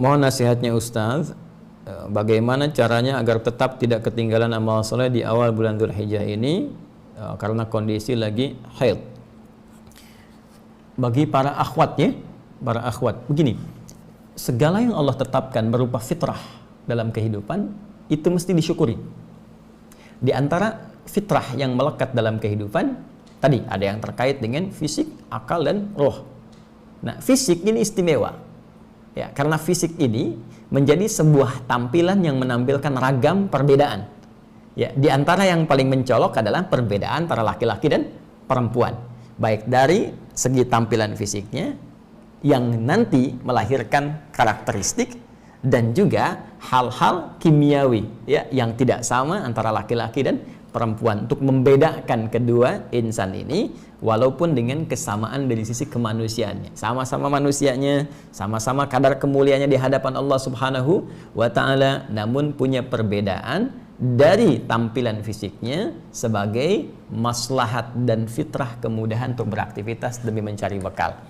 Mohon nasihatnya Ustaz, bagaimana caranya agar tetap tidak ketinggalan amal soleh di awal bulan Dzulhijjah ini karena kondisi lagi haid. Bagi para akhwat ya, para akhwat, begini, segala yang Allah tetapkan berupa fitrah dalam kehidupan itu mesti disyukuri. Di antara fitrah yang melekat dalam kehidupan tadi ada yang terkait dengan fisik, akal dan roh. Nah, fisik ini istimewa. Ya, karena fisik ini menjadi sebuah tampilan yang menampilkan ragam perbedaan. Ya, di antara yang paling mencolok adalah perbedaan antara laki-laki dan perempuan. Baik dari segi tampilan fisiknya yang nanti melahirkan karakteristik dan juga hal-hal kimiawi ya yang tidak sama antara laki-laki dan perempuan untuk membedakan kedua insan ini walaupun dengan kesamaan dari sisi kemanusiaannya. Sama-sama manusianya, sama-sama kadar kemuliaannya di hadapan Allah Subhanahu wa taala, namun punya perbedaan dari tampilan fisiknya sebagai maslahat dan fitrah kemudahan untuk beraktivitas demi mencari bekal.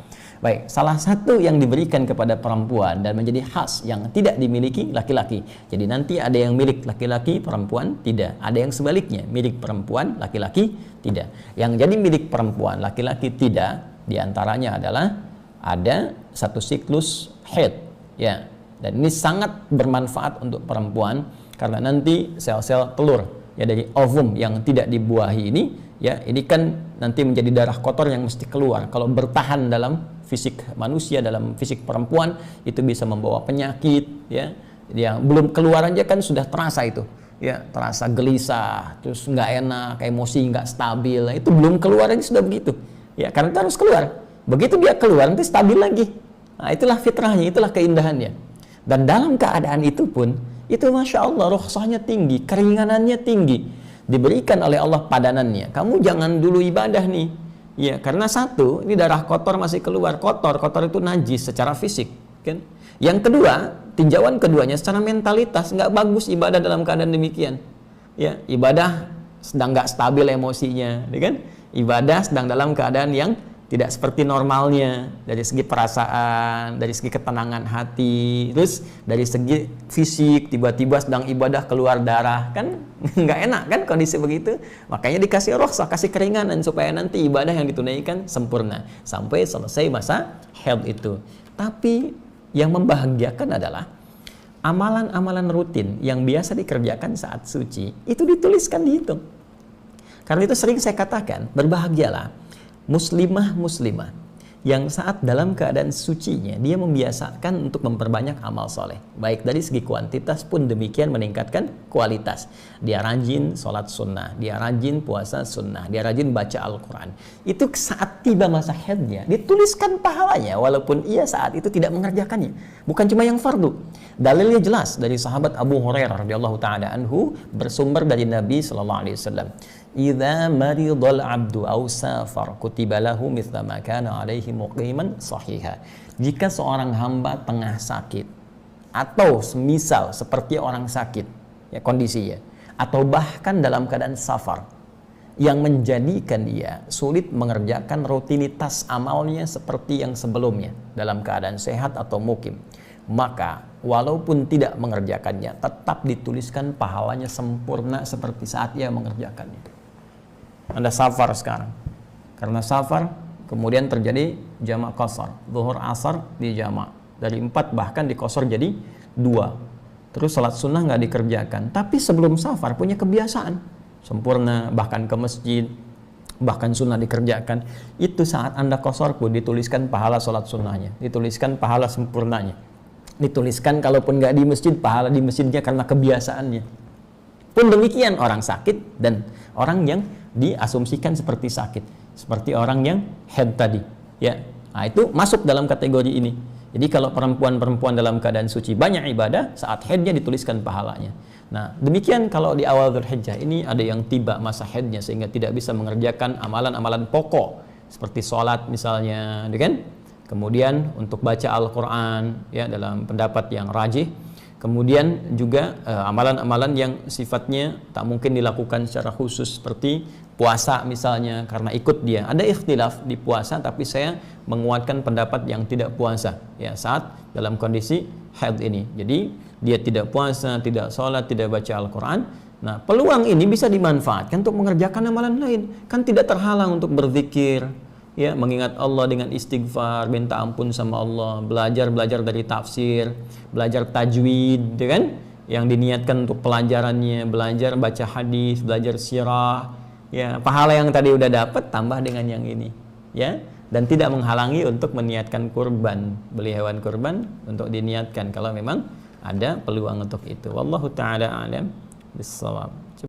Baik, salah satu yang diberikan kepada perempuan dan menjadi khas yang tidak dimiliki laki-laki. Jadi nanti ada yang milik laki-laki, perempuan tidak. Ada yang sebaliknya, milik perempuan, laki-laki tidak. Yang jadi milik perempuan, laki-laki tidak, diantaranya adalah ada satu siklus haid. Ya, dan ini sangat bermanfaat untuk perempuan karena nanti sel-sel telur ya dari ovum yang tidak dibuahi ini ya ini kan nanti menjadi darah kotor yang mesti keluar. Kalau bertahan dalam fisik manusia, dalam fisik perempuan itu bisa membawa penyakit ya. Yang belum keluar aja kan sudah terasa itu ya, terasa gelisah, terus nggak enak, emosi nggak stabil. Nah, itu belum keluar aja sudah begitu ya, karena itu harus keluar. Begitu dia keluar nanti stabil lagi. Nah, itulah fitrahnya, itulah keindahannya. Dan dalam keadaan itu pun itu Masya Allah rukhsahnya tinggi, keringanannya tinggi, diberikan oleh Allah padanannya. Kamu jangan dulu ibadah nih ya, karena satu, ini darah kotor masih keluar. Kotor itu najis secara fisik kan? Yang kedua, tinjauan keduanya secara mentalitas, nggak bagus ibadah dalam keadaan demikian ya. Ibadah sedang nggak stabil emosinya ya kan? Ibadah sedang dalam keadaan yang tidak seperti normalnya dari segi perasaan, dari segi ketenangan hati, terus dari segi fisik tiba-tiba sedang ibadah keluar darah kan nggak enak kan kondisi begitu. Makanya dikasih rukhsah, kasih keringanan supaya nanti ibadah yang ditunaikan sempurna sampai selesai masa haid itu. Tapi yang membahagiakan adalah amalan-amalan rutin yang biasa dikerjakan saat suci itu dituliskan, dihitung. Karena itu sering saya katakan, berbahagialah muslimah yang saat dalam keadaan sucinya dia membiasakan untuk memperbanyak amal soleh, baik dari segi kuantitas pun demikian meningkatkan kualitas. Dia rajin sholat sunnah, dia rajin puasa sunnah, dia rajin baca Al-Quran. Itu saat tiba masa haidnya dituliskan pahalanya walaupun ia saat itu tidak mengerjakannya. Bukan cuma yang fardu. Dalilnya jelas dari sahabat Abu Hurairah radhiyallahu taala anhu, bersumber dari Nabi sallallahu alaihi wasallam. Idza maridal abdu aw safar kutiba lahu mithla ma kana alaihi muqiman sahiha. Jika seorang hamba tengah sakit atau semisal seperti orang sakit ya kondisinya, atau bahkan dalam keadaan safar yang menjadikan dia sulit mengerjakan rutinitas amalnya seperti yang sebelumnya dalam keadaan sehat atau mukim, maka walaupun tidak mengerjakannya tetap dituliskan pahalanya sempurna seperti saat ia mengerjakannya. Anda safar sekarang, karena safar kemudian terjadi jamak qasar, zuhur asar di jamak dari 4 bahkan dikosor jadi 2, terus salat sunnah nggak dikerjakan, tapi sebelum safar punya kebiasaan sempurna, bahkan ke masjid, bahkan sunnah dikerjakan. Itu saat Anda kosor pun dituliskan pahala salat sunnahnya, dituliskan pahala sempurnanya, dituliskan kalaupun nggak di masjid pahala di masjidnya karena kebiasaannya. Pun demikian orang sakit dan orang yang diasumsikan seperti sakit, seperti orang yang haid tadi ya. Nah, itu masuk dalam kategori ini. Jadi kalau perempuan-perempuan dalam keadaan suci banyak ibadah, saat haidnya dituliskan pahalanya. Nah, demikian kalau di awal Dzulhijjah ini ada yang tiba masa haidnya sehingga tidak bisa mengerjakan amalan-amalan pokok seperti sholat misalnya, kan? Kemudian untuk baca Al-Quran ya dalam pendapat yang rajih. Kemudian juga amalan-amalan yang sifatnya tak mungkin dilakukan secara khusus seperti puasa misalnya, karena ikut dia. Ada ikhtilaf di puasa, tapi saya menguatkan pendapat yang tidak puasa ya saat dalam kondisi haid ini. Jadi dia tidak puasa, tidak sholat, tidak baca Al-Quran. Nah, peluang ini bisa dimanfaatkan untuk mengerjakan amalan lain. Kan tidak terhalang untuk berzikir, ya, mengingat Allah dengan istighfar, minta ampun sama Allah, belajar dari tafsir, belajar tajwid, ya kan? Yang diniatkan untuk pelajarannya, belajar baca hadis, belajar sirah, ya, pahala yang tadi udah dapat tambah dengan yang ini, ya. Dan tidak menghalangi untuk meniatkan kurban, beli hewan kurban untuk diniatkan kalau memang ada peluang untuk itu. Wallahu taala alam bissawab.